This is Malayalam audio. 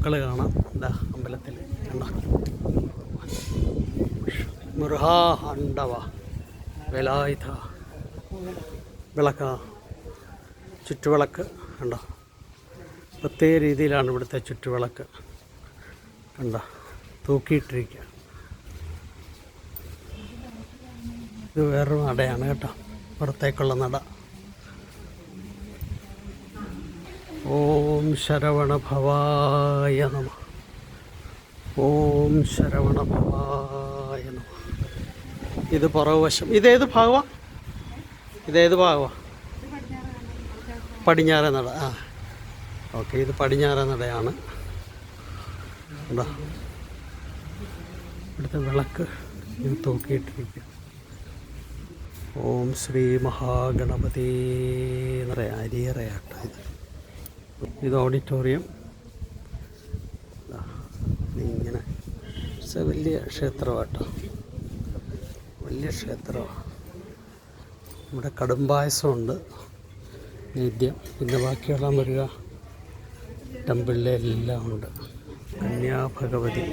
പൂക്കൾ കാണാം. എന്താ അമ്പലത്തിൽ കണ്ട മൃഹാണ്ടവ വേലായുധ വിളക്ക ചുറ്റുവിളക്ക് കണ്ട. പ്രത്യേക രീതിയിലാണ് ഇവിടുത്തെ ചുറ്റുവിളക്ക് കണ്ട തൂക്കിയിട്ടിരിക്കുക. ഇത് വേറൊരു നടയാണ് കേട്ടോ, പുറത്തേക്കുള്ള നട. ഓം ശരവണഭവായ നമഃ. ഓം ശരവണഭവായ നമഃ. ഇത് പുറകുവശം. ഇതേത് ഭാഗമാണ്? പടിഞ്ഞാറേ നട. ആ ഓക്കെ, ഇത് പടിഞ്ഞാറേ നടയാണ്. എന്താ ഇവിടുത്തെ വിളക്ക് ഇത് തൂക്കിയിട്ടിരിക്കുക. ഓം ശ്രീ മഹാഗണപതി എന്നറിയാം. അരിയറയാട്ടോ ഇത് ഓഡിറ്റോറിയം. ഇങ്ങനെ വലിയ ക്ഷേത്രമാട്ടോ, വലിയ ക്ഷേത്രമാണ്. ഇവിടെ കടുംപായസമുണ്ട് നേദ്യം. പിന്നെ ബാക്കിയുള്ള മുരുക ടെമ്പിളിലെല്ലാം ഉണ്ട്. കന്യാഭഗവതി